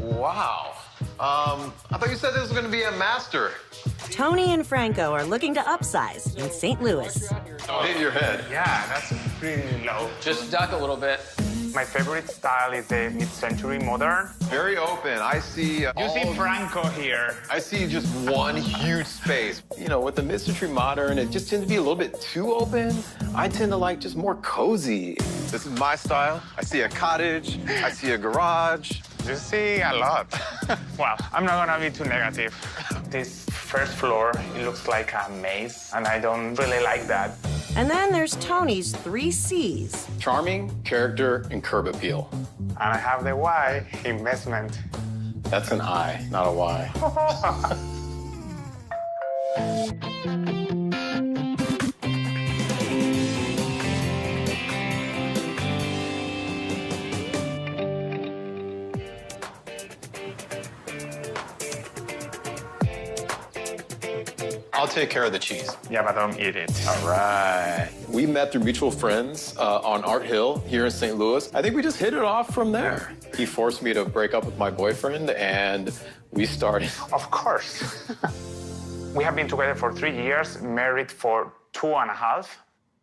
Wow. I thought you said this was going to be a master. Tony and Franco are looking to upsize in St. Louis. Hit your head. Yeah, that's pretty low. Just duck a little bit. My favorite style is the mid-century modern. Very open. I see. You see Franco here. I see just one huge space. You know, with the mid-century modern, it just tends to be a little bit too open. I tend to like just more cozy. This is my style. I see a cottage. I see a garage. You see a lot. Well, I'm not gonna be too negative. This first floor, it looks like a maze, and I don't really like that. And then there's Tony's 3 C's. Charming, character, and curb appeal. And I have the Y, investment. That's an I, not a Y. I'll take care of the cheese. Yeah, but don't eat it. All right. We met through mutual friends on Art Hill here in St. Louis. I think we just hit it off from there. He forced me to break up with my boyfriend, and we started. Of course. We have been together for 3 years, married for 2.5.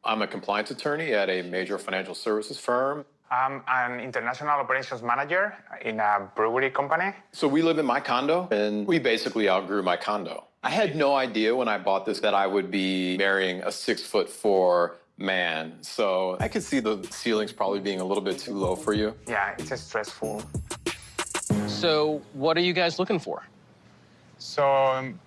I'm a compliance attorney at a major financial services firm. I'm an international operations manager in a brewery company. So we live in my condo, and we basically outgrew my condo. I had no idea when I bought this that I would be marrying a 6'4" man. So I could see the ceilings probably being a little bit too low for you. Yeah, it's stressful. So what are you guys looking for? So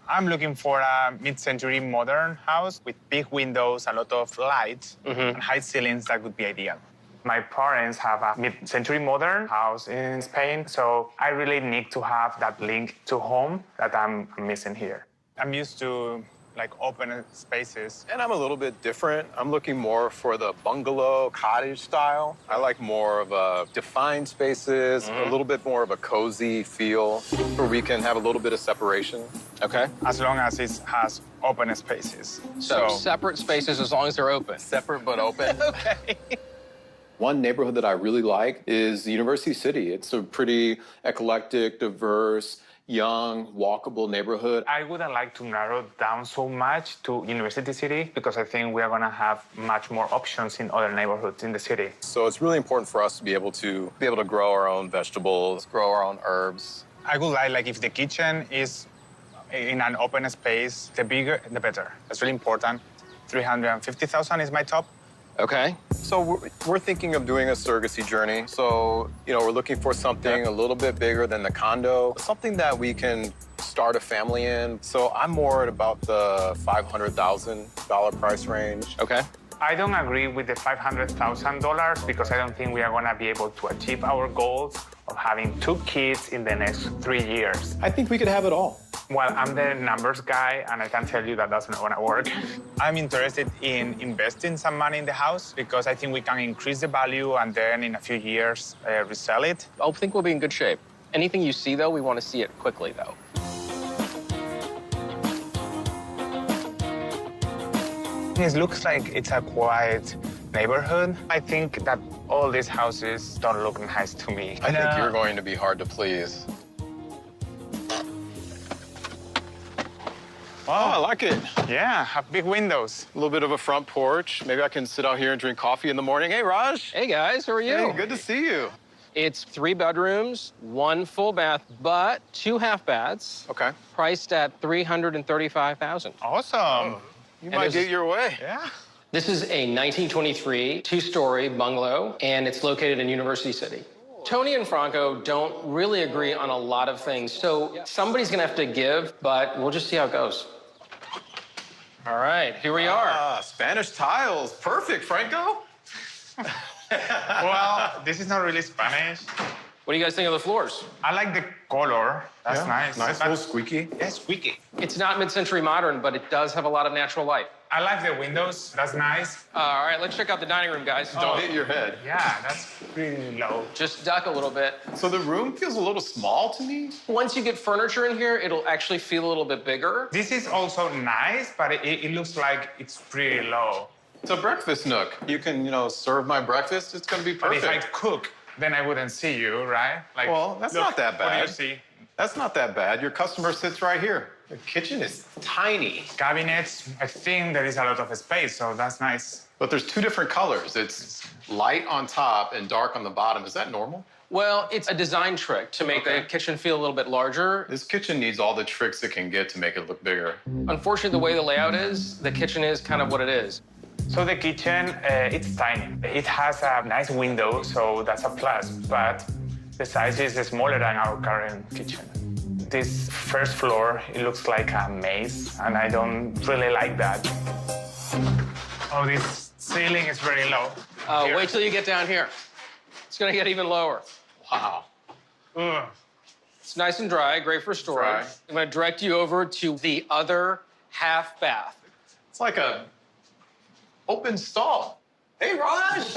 I'm looking for a mid-century modern house with big windows, a lot of lights, and high ceilings. That would be ideal. My parents have a mid-century modern house in Spain, so I really need to have that link to home that I'm missing here. I'm used to like open spaces. And I'm a little bit different. I'm looking more for the bungalow cottage style. I like more of a defined spaces, a little bit more of a cozy feel where we can have a little bit of separation. Okay. As long as it has open spaces. So separate spaces as long as they're open. Separate but open. Okay. One neighborhood that I really like is University City. It's a pretty eclectic, diverse, young, walkable neighborhood. I wouldn't like to narrow down so much to University City because I think we are going to have much more options in other neighborhoods in the city. So it's really important for us to be able to grow our own vegetables, grow our own herbs. I would like if the kitchen is in an open space, the bigger, the better. That's really important. 350,000 is my top. Okay. So we're thinking of doing a surrogacy journey. So, you know, we're looking for something a little bit bigger than the condo, something that we can start a family in. So I'm more at about the $500,000 price range. Okay. I don't agree with the $500,000 because I don't think we are going to be able to achieve our goals of having 2 kids in the next 3 years. I think we could have it all. Well, I'm the numbers guy, and I can tell you that that's not going to work. I'm interested in investing some money in the house because I think we can increase the value and then in a few years resell it. I think we'll be in good shape. Anything you see, though, we want to see it quickly, though. It looks like it's a quiet neighborhood. I think that all these houses don't look nice to me. I think you're going to be hard to please. Oh, I like it. Yeah, have big windows. A little bit of a front porch. Maybe I can sit out here and drink coffee in the morning. Hey, Raj. Hey, guys, how are you? Hey, good to see you. It's 3 bedrooms, 1 full bath, but 2 half baths. Okay. Priced at $335,000. Awesome. You might get your way. Yeah. This is a 1923 2-story bungalow, and it's located in University City. Tony and Franco don't really agree on a lot of things, so somebody's gonna have to give, but we'll just see how it goes. All right, here we are. Spanish tiles. Perfect, Franco. Well, this is not really Spanish. What do you guys think of the floors? I like the color. That's nice. Nice, a little squeaky. Yeah, squeaky. It's not mid-century modern, but it does have a lot of natural light. I like the windows. That's nice. All right, let's check out the dining room, guys. Don't hit your head. Yeah, that's pretty low. Just duck a little bit. So the room feels a little small to me. Once you get furniture in here, it'll actually feel a little bit bigger. This is also nice, but it looks like it's pretty low. It's a breakfast nook. You can, serve my breakfast. It's going to be But perfect. if I cook, then I wouldn't see you, right? Like, Well, that's look, not that What do you bad. see? That's not that bad. Your customer sits right here. The kitchen is tiny. Cabinets, I think there is a lot of space, so that's nice. But there's two different colors. It's light on top and dark on the bottom. Is that normal? Well, it's a design trick to make the kitchen feel a little bit larger. This kitchen needs all the tricks it can get to make it look bigger. Unfortunately, the way the layout is, the kitchen is kind of what it is. So the kitchen, it's tiny. It has a nice window, so that's a plus, but the size is smaller than our current kitchen. This first floor, it looks like a maze, and I don't really like that. Oh, this ceiling is very low. Here. Wait till you get down here. It's gonna get even lower. Wow. Ugh. It's nice and dry, great for storage. Dry. I'm gonna direct you over to the other half bath. It's like a open stall. Hey, Raj!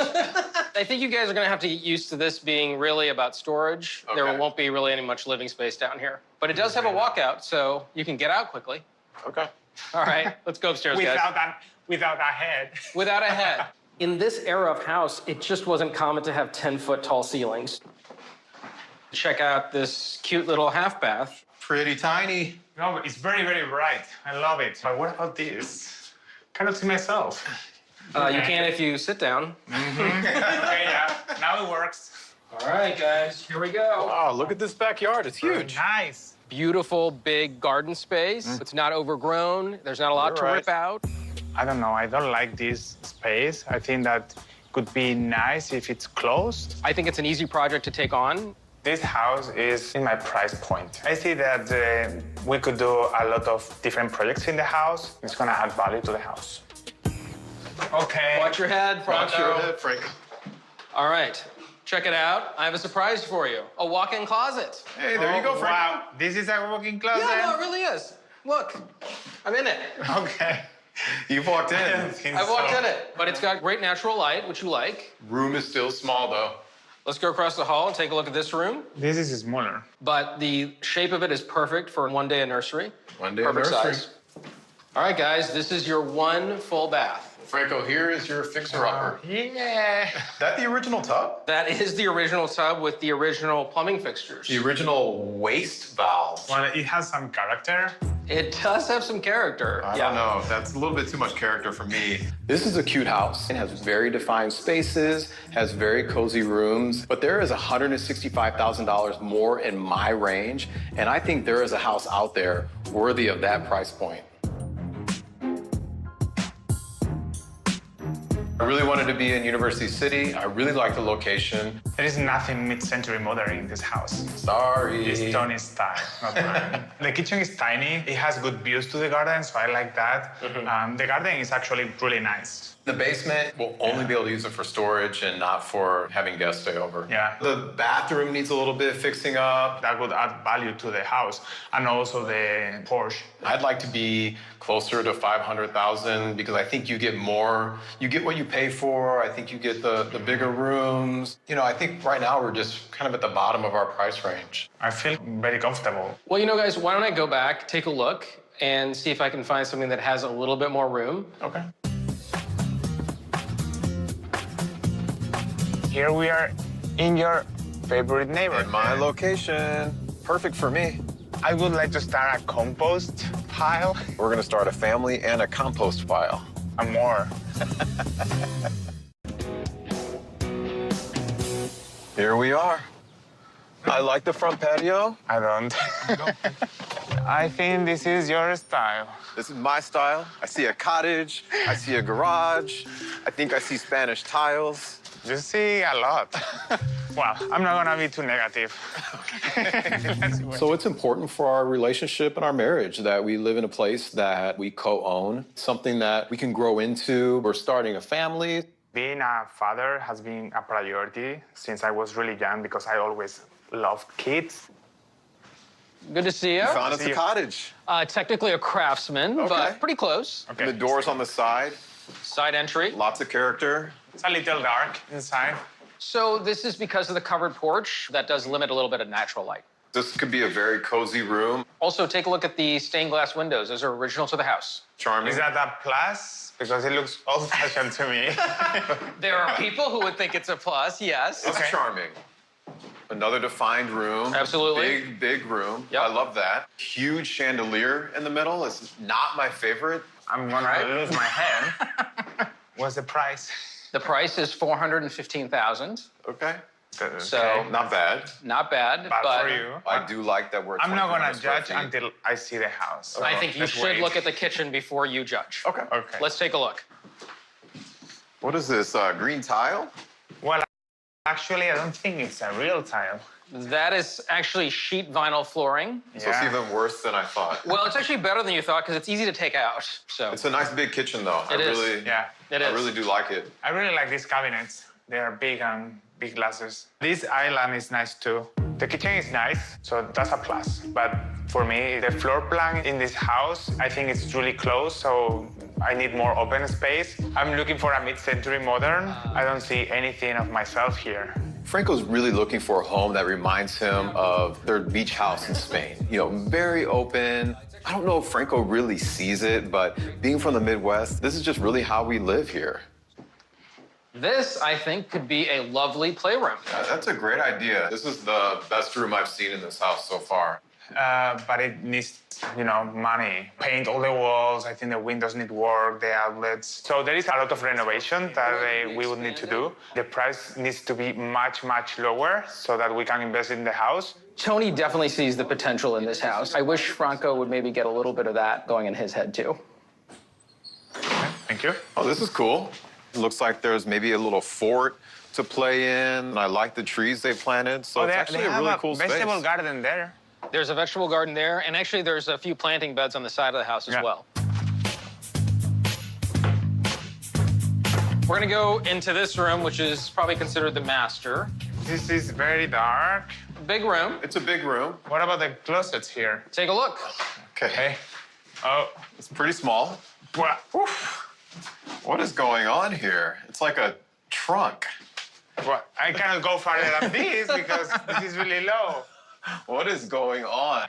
I think you guys are gonna have to get used to this being really about storage. There Okay. won't be really any much living space down here. But it does have a walkout, so you can get out quickly. Okay. All right, let's go upstairs, guys. Without a head. Without a head. In this era of house, it just wasn't common to have 10-foot tall ceilings. Check out this cute little half bath. Pretty tiny. No, but it's very, very bright. I love it. But what about this? Cannot see myself. You can if you sit down. Okay, yeah, now it works. All right, guys, here we go. Wow, look at this backyard. It's huge. Nice. Beautiful, big garden space. It's not overgrown. There's not a lot You're to right. rip out. I don't know. I don't like this space. I think that could be nice if it's closed. I think it's an easy project to take on. This house is in my price point. I see that we could do a lot of different projects in the house. It's gonna add value to the house. Okay. Watch your head, Watch Franco. your head, Frank. All right, check it out. I have a surprise for you. A walk-in closet. Hey, there you go, Frank. Wow, this is a walk-in closet. Yeah, no, it really is. Look, I'm in it. Okay. You've walked in. I walked in it, but it's got great natural light, which you like. Room is still small, though. Let's go across the hall and take a look at this room. This is smaller. But the shape of it is perfect for one day of nursery. One day Perfect nursery. size. All right, guys, this is your one full bath. Franco, here is your fixer-upper. Yeah. That the original tub? That is the original tub with the original plumbing fixtures. The original waste valve. Well, it has some character. It does have some character. I don't know. That's a little bit too much character for me. This is a cute house. It has very defined spaces, has very cozy rooms, but there is $165,000 more in my range, and I think there is a house out there worthy of that price point. I really wanted to be in University City. I really like the location. There is nothing mid-century modern in this house. Sorry. It's Tony style, not mine. The kitchen is tiny. It has good views to the garden, so I like that. The garden is actually really nice. The basement, we'll only be able to use it for storage and not for having guests stay over. Yeah. The bathroom needs a little bit of fixing up. That would add value to the house, and also the porch. I'd like to be closer to 500,000 because I think you get more. You get what you pay for. I think you get the bigger rooms. You know, I think right now we're just kind of at the bottom of our price range. I feel very comfortable. Well, you know, guys, why don't I go back, take a look, and see if I can find something that has a little bit more room. Okay. Here we are in your favorite neighborhood. In my location. Perfect for me. I would like to start a compost pile We're going to start a family and a compost pile. and more. Here we are. I like the front patio. I don't. I think this is your style. This is my style. I see a cottage. I see a garage. I think I see Spanish tiles. You see a lot. Well, I'm not gonna be too negative. So it's important for our relationship and our marriage that we live in a place that we co-own, something that we can grow into. We're starting a family. Being a father has been a priority since I was really young because I always loved kids. Good to see you. Found us See a you. cottage. Technically a craftsman, Okay. but pretty close. Okay. The doors on the side, Side entry. lots of character. It's a little dark inside. So this is because of the covered porch. That does limit a little bit of natural light. This could be a very cozy room. Also, take a look at the stained glass windows. Those are original to the house. Charming. Is that a plus? Because it looks old-fashioned to me. There are people who would think it's a plus, yes. It's Okay. charming. Another defined room. Absolutely. Big room. Yep. I love that. Huge chandelier in the middle is not my favorite. I'm gonna lose my hand. What's the price? The price is $415,000. Okay. So Not bad. not bad, Bad but for you. I do like that we're I'm not gonna 2,300 square judge feet. until I see the house. I think you Let's should wait. look at the kitchen before you judge. Okay. Okay. Let's take a look. What is this, green tile? Well, actually, I don't think it's a real tile. That is actually sheet vinyl flooring. So it's even worse than I thought. Well, it's actually better than you thought because it's easy to take out. So It's a nice big kitchen, though. It is. Yeah. I really do like it. I really like these cabinets. They are big and big glasses. This island is nice too. The kitchen is nice, so that's a plus. But for me, the floor plan in this house, I think it's really close, so I need more open space. I'm looking for a mid-century modern. I don't see anything of myself here. Franco's really looking for a home that reminds him of their beach house in Spain. You know, very open. I don't know if Franco really sees it, but being from the Midwest, this is just really how we live here. this, I think, could be a lovely playroom. Yeah, that's a great idea. This is the best room I've seen in this house so far. But it needs, money. Paint all the walls. I think the windows need work, the outlets. So there is a lot of renovation that we would need to do. The price needs to be much, much lower so that we can invest in the house. Tony definitely sees the potential in this house. I wish Franco would maybe get a little bit of that going in his head, too. Thank you. Oh, this is cool. It looks like there's maybe a little fort to play in. I like the trees they planted, so it's actually a really cool space. Vegetable garden there. There's a vegetable garden there, and actually there's a few planting beds on the side of the house as Yeah. well. We're gonna go into this room, which is probably considered the master. This is very dark. Big room. It's a big room. What about the closets here? Take a look. Okay. Hey. Oh. It's pretty small. Well, oof. What is going on here? It's like a trunk. Well, I cannot go farther than this because this is really low. What is going on?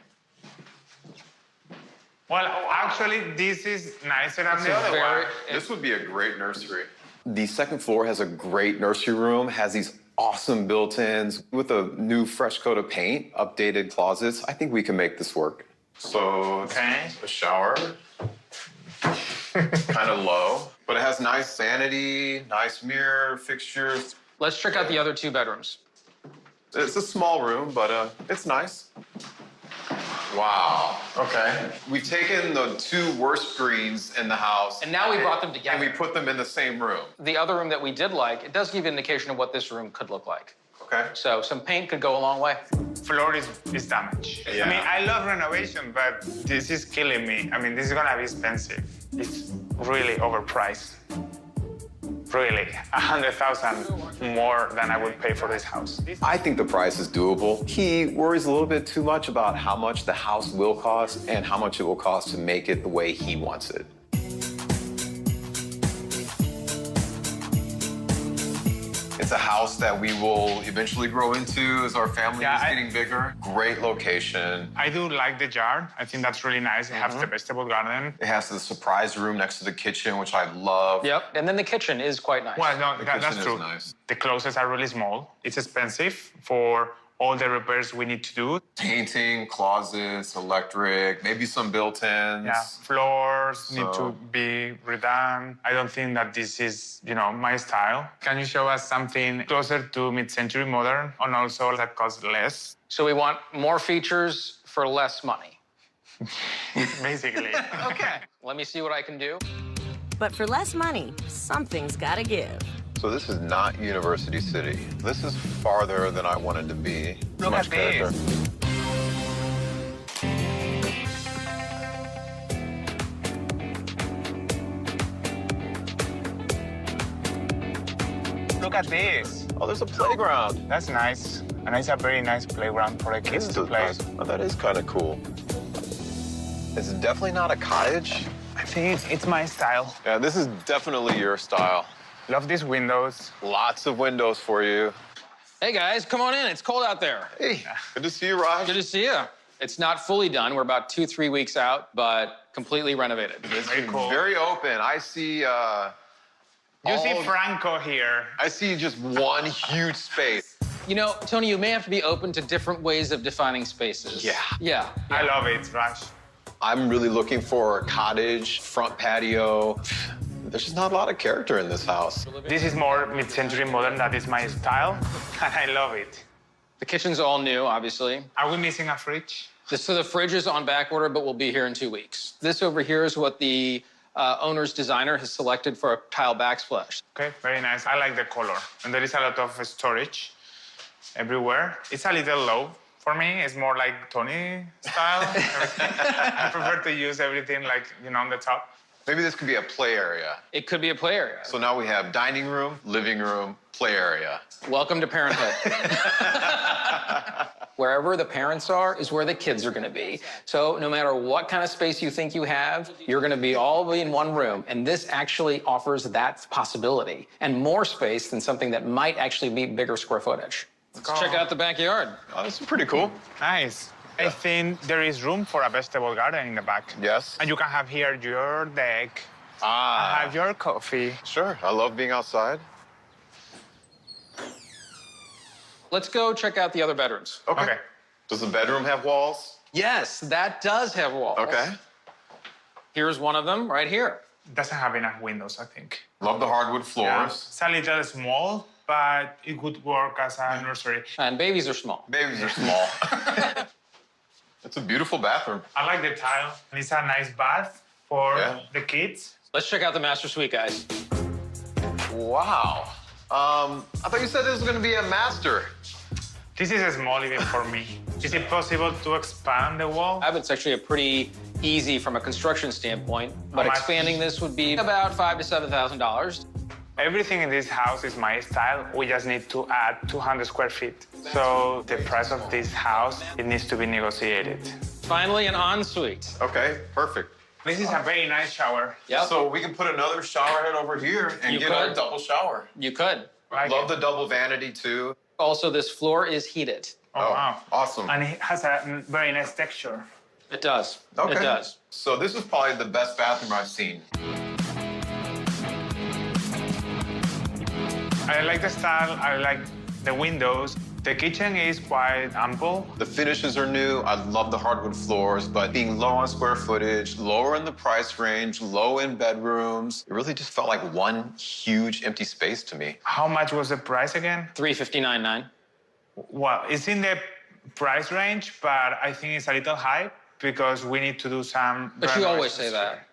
Well, actually, this is nicer than the other one. This would be a great nursery. The second floor has a great nursery room, has these awesome built-ins with a new fresh coat of paint, updated closets. I think we can make this work. So it's Okay. a shower, kind of low, but it has nice vanity, nice mirror fixtures. Let's check out the other two bedrooms. It's a small room, but it's nice. Wow. Okay. We've taken the two worst screens in the house. And now we brought them together. And we put them in the same room. The other room that we did like, it does give you an indication of what this room could look like. Okay. So some paint could go a long way. Floor is damaged. Yeah. I mean, I love renovation, but this is killing me. I mean, this is gonna be expensive. It's really overpriced. Really, 100,000 more than I would pay for this house. I think the price is doable. He worries a little bit too much about how much the house will cost and how much it will cost to make it the way he wants it. It's a house that we will eventually grow into as our family is getting bigger. Great location. I do like the yard. I think that's really nice. It has the vegetable garden. It has the surprise room next to the kitchen, which I love. Yep. And then the kitchen is quite nice. Well, no, The that's kitchen is true. nice. The closets are really small. It's expensive for all the repairs we need to do. Painting, closets, electric, maybe some built-ins. Yeah, floors need So- to be redone. I don't think that this is, my style. Can you show us something closer to mid-century modern and also that costs less, So we want more features for less money. basically? Okay. Let me see what I can do. But for less money, something's gotta give. So this is not University City. This is farther than I wanted to be. Look Much at this. Look at this. Oh, there's a playground. That's nice. And it's a very nice playground for the kids to play. Nice. Oh, that is kind of cool. It's definitely not a cottage. I think it's my style. Yeah, this is definitely your style. Love these windows. Lots of windows for you. Hey, guys, come on in. It's cold out there. Hey, good to see you, Raj. Good to see you. It's not fully done. We're about 2-3 weeks out, but completely renovated. It's Very cool. very open. I see. You see Franco here. I see just one huge space. You know, Tony, you may have to be open to different ways of defining spaces. Yeah. Yeah. I love it, Raj. I'm really looking for a cottage, front patio. There's just not a lot of character in this house. This is more mid-century modern. That is my style, and I love it. The kitchen's all new, obviously. Are we missing a fridge? So the fridge is on back order, but will be here in 2 weeks. This over here is what the owner's designer has selected for a tile backsplash. Okay, very nice. I like the color. And there is a lot of storage everywhere. It's a little low for me. It's more like Tony style. I prefer to use everything like, on the top. Maybe this could be a play area. It could be a play area. So now we have dining room, living room, play area. Welcome to parenthood. Wherever the parents are is where the kids are going to be. So no matter what kind of space you think you have, you're going to be all in one room. And this actually offers that possibility and more space than something that might actually be bigger square footage. Let's check out the backyard. Oh, this is pretty cool. Nice. I think there is room for a vegetable garden in the back. Yes. And you can have here your deck, have your coffee. Sure. I love being outside. Let's go check out the other bedrooms. Okay. Does the bedroom have walls? Yes, that does have walls. Okay. Here's one of them right here. Doesn't have enough windows, I think. Love the hardwood Yeah. floors. It's a little small, but it could work as a nursery. And babies are small. Babies are small. It's a beautiful bathroom. I like the tile. It's a nice bath for Yeah. the kids. Let's check out the master suite, guys. Wow. I thought you said this was going to be a master. This is small even for me. Is it possible to expand the wall? It's actually a pretty easy from a construction standpoint, but How much? expanding this would be about $5,000 to $7,000. Everything in this house is my style. We just need to add 200 square feet. So the price of this house, it needs to be negotiated. Finally, an ensuite. Okay, perfect. This is a very nice shower. Yep. So we can put another shower head over here and You get our could. double shower. You could. Like Love it. the double vanity, too. Also, this floor is heated. Oh, wow. Awesome. And it has a very nice texture. It does. Okay. It does. So this is probably the best bathroom I've seen. I like the style. I like the windows. The kitchen is quite ample. The finishes are new. I love the hardwood floors, but being low on square footage, lower in the price range, low in bedrooms, it really just felt like one huge empty space to me. How much was the price again? $359,900. Well, it's in the price range, but I think it's a little high because we need to do some. But you always say that.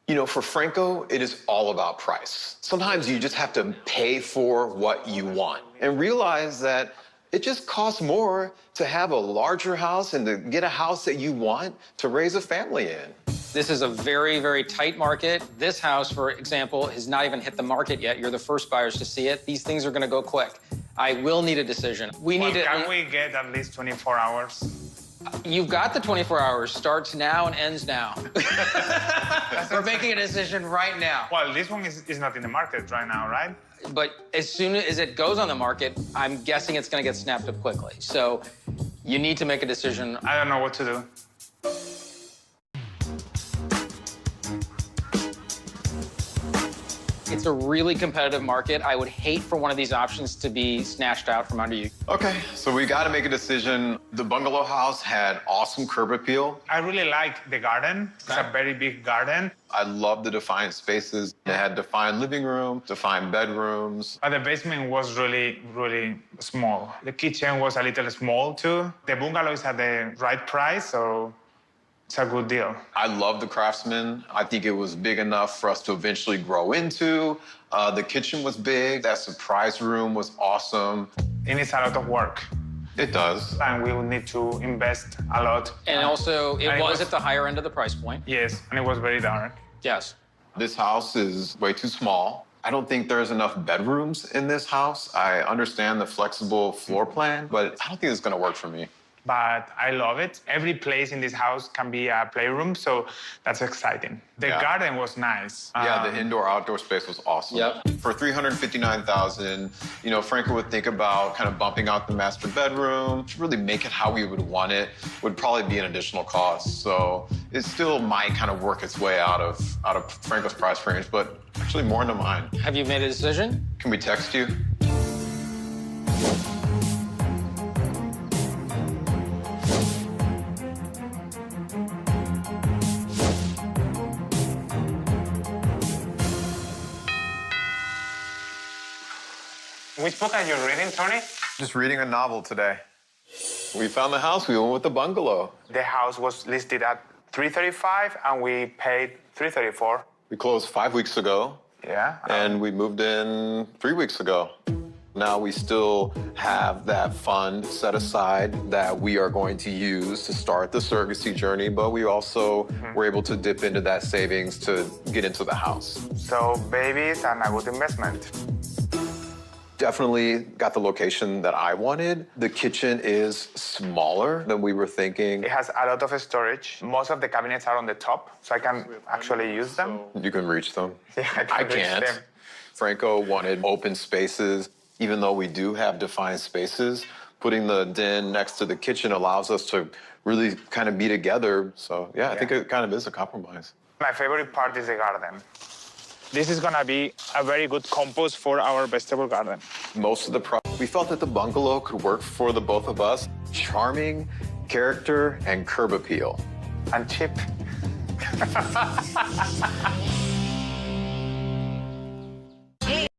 You know, for Franco, it is all about price. Sometimes you just have to pay for what you want and realize that it just costs more to have a larger house and to get a house that you want to raise a family in. This is a very, very tight market. This house, for example, has not even hit the market yet. You're the first buyers to see it. These things are going to go quick. I will need a decision. Can we get at least 24 hours? You've got the 24 hours. Starts now and ends now. We're making a decision right now. Well, this one is not in the market right now, right? But as soon as it goes on the market, I'm guessing it's going to get snapped up quickly. So you need to make a decision. I don't know what to do. It's a really competitive market. I would hate for one of these options to be snatched out from under you. Okay, so we got to make a decision. The bungalow house had awesome curb appeal. I really like the garden. It's a very big garden. I love the defined spaces. It had defined living room, defined bedrooms. But the basement was really, really small. The kitchen was a little small, too. The bungalow is at the right price, so it's a good deal. I love the Craftsman. I think it was big enough for us to eventually grow into. The kitchen was big. That surprise room was awesome. It needs a lot of work, It does. and we will need to invest a lot. And also, it And it was was- at the higher end of the price point. Yes, and it was very dark. Yes. This house is way too small. I don't think there's enough bedrooms in this house. I understand the flexible floor plan, but I don't think it's going to work for me. But I love it. Every place in this house can be a playroom, so that's exciting. The Yeah. garden was nice. Yeah, the indoor-outdoor space was awesome. Yep. For $359,000, you know, Franco would think about kind of bumping out the master bedroom to really make it how we would want it. Would probably be an additional cost. So it still might kind of work its way out of Franco's price range, but actually more into mine. Have you made a decision? Can we text you? Which book are you reading, Tony? Just reading a novel today. We found the house. We went with the bungalow. The house was listed at $335, and we paid $334. We closed 5 weeks ago, Yeah. and we moved in 3 weeks ago. Now we still have that fund set aside that we are going to use to start the surrogacy journey, but we also were able to dip into that savings to get into the house. So babies and a good investment. Definitely got the location that I wanted. The kitchen is smaller than we were thinking. It has a lot of storage. Most of the cabinets are on the top, so I can actually use them. You can reach them. Yeah, I reach can't. them. Franco wanted open spaces. Even though we do have defined spaces, putting the den next to the kitchen allows us to really kind of be together. So yeah, I think it kind of is a compromise. My favorite part is the garden. This is gonna be a very good compost for our vegetable garden. Most of we felt that the bungalow could work for the both of us. Charming, character, and curb appeal. And cheap.